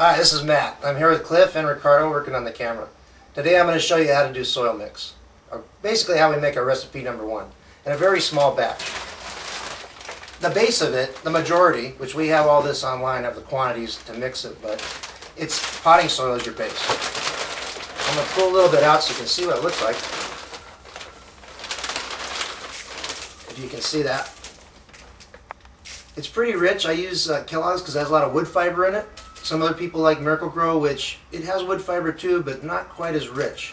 Hi, this is Matt. I'm here with Cliff and Ricardo working on the camera. Today I'm going to show you how to do soil mix, or basically how we make our recipe number one, in a very small batch. The base of it, the majority, which we have all this online, have the quantities to mix it, but it's potting soil as your base. I'm going to pull a little bit out so you can see what it looks like. If you can see that. It's pretty rich. I use Kellogg's because it has a lot of wood fiber in it. Some other people like Miracle Grow, which it has wood fiber too, but not quite as rich.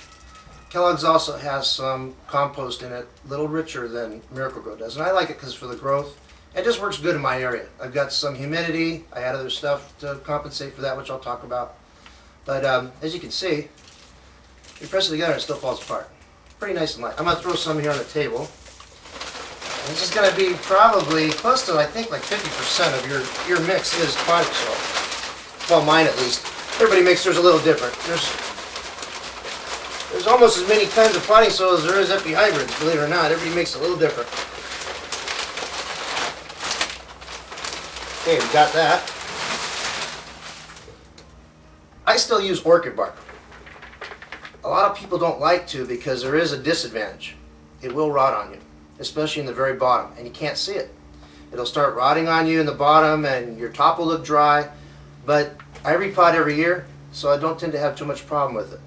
Kellogg's also has some compost in it, a little richer than Miracle Grow does. And I like it because for the growth, it just works good in my area. I've got some humidity. I add other stuff to compensate for that, which I'll talk about. But as you can see, you press it together and it still falls apart. Pretty nice and light. I'm going to throw some here on the table. And this is going to be probably close to, I think, like 50% of your mix is potting soil. Well, mine at least. Everybody makes theirs a little different. There's almost as many kinds of potting soil as there is Epi hybrids, believe it or not. Everybody makes it a little different. Okay, we got that. I still use orchid bark. A lot of people don't like to because there is a disadvantage. It will rot on you, especially in the very bottom, and you can't see it. It'll start rotting on you in the bottom and your top will look dry. But I repot every year, so I don't tend to have too much problem with it.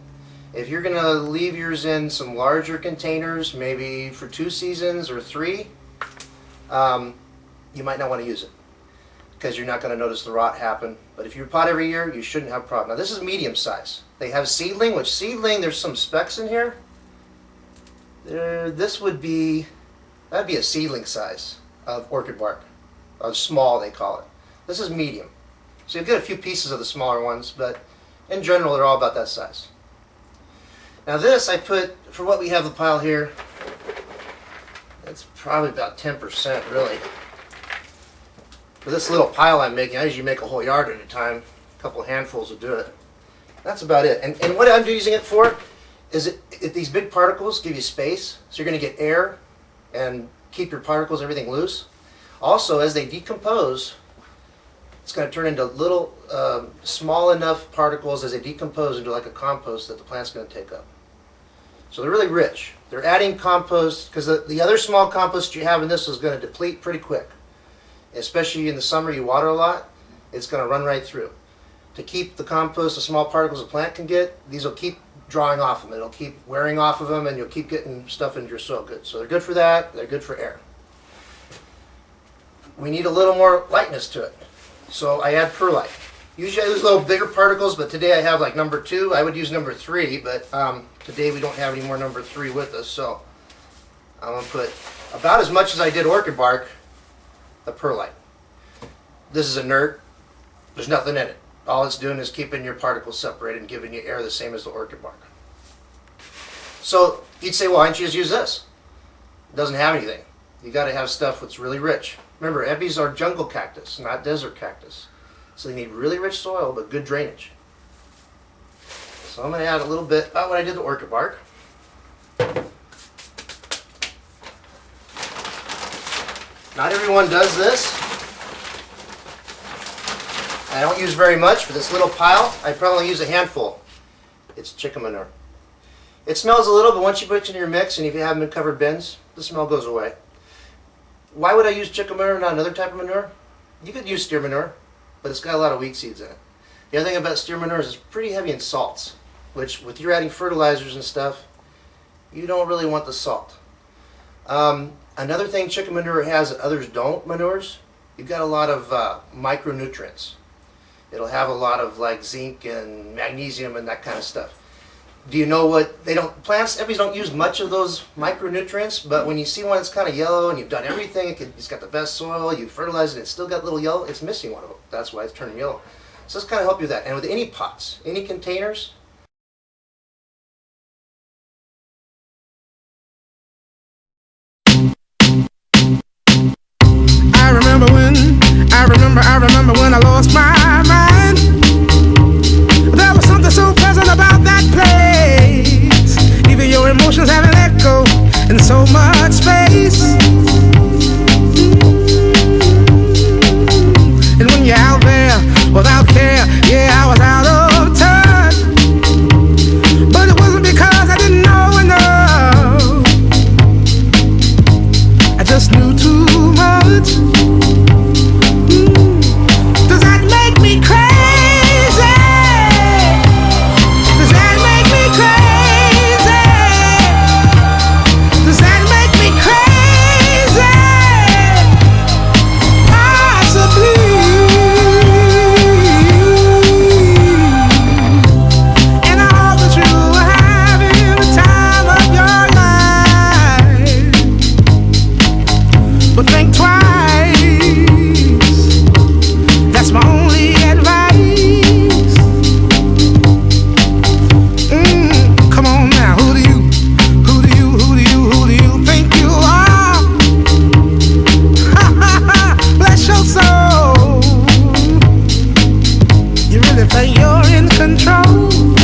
If you're going to leave yours in some larger containers, maybe for 2 seasons or 3, you might not want to use it because you're not going to notice the rot happen. But if you repot every year, you shouldn't have a problem. Now this is medium size. They have seedling, which seedling, there's some specs in here. That'd be a seedling size of orchid bark. Small, they call it. This is medium. So you'll get a few pieces of the smaller ones, but in general they're all about that size. Now this I put, for what we have the pile here, it's probably about 10% really. For this little pile I'm making, I usually make a whole yard at a time. A couple of handfuls will do it. That's about it. And what I'm using it for is these big particles give you space, so you're going to get air and keep your particles, everything loose. Also, as they decompose, it's going to turn into little small enough particles as they decompose into like a compost that the plant's going to take up. So they're really rich. They're adding compost because the other small compost you have in this is going to deplete pretty quick. Especially in the summer, you water a lot, it's going to run right through. To keep the compost, the small particles the plant can get, these will keep drawing off them. It'll keep wearing off of them and you'll keep getting stuff into your soil good. So they're good for that, they're good for air. We need a little more lightness to it. So I add perlite. Usually I use little bigger particles, but today I have like number 2. I would use number 3, but today we don't have any more number 3 with us. So I'm going to put about as much as I did orchid bark, the perlite. This is inert. There's nothing in it. All it's doing is keeping your particles separated and giving you air the same as the orchid bark. So you'd say, well, why don't you just use this? It doesn't have anything. You got to have stuff that's really rich. Remember, Epis are jungle cactus, not desert cactus. So they need really rich soil, but good drainage. So I'm going to add a little bit about what I did to orchid bark. Not everyone does this. I don't use very much for this little pile. I probably use a handful. It's chicken manure. It smells a little, but once you put it in your mix, and if you have them in covered bins, the smell goes away. Why would I use chicken manure and not another type of manure? You could use steer manure, but it's got a lot of wheat seeds in it. The other thing about steer manure is it's pretty heavy in salts, which with you adding fertilizers and stuff, you don't really want the salt. Another thing chicken manure has that others don't, manures, you've got a lot of micronutrients. It'll have a lot of like zinc and magnesium and that kind of stuff. Do you know what they don't, plants, Epis don't use much of those micronutrients, but when you see one that's kind of yellow and you've done everything, it's got the best soil, you fertilize it, it's still got little yellow, it's missing one of them. That's why it's turning yellow. So this kind of help you with that. And with any pots, any containers, I remember when I lost my mind. There was something so pleasant about that place. Even your emotions have an echo in so much space. And when you're out there without care, yeah, I was out you're in control.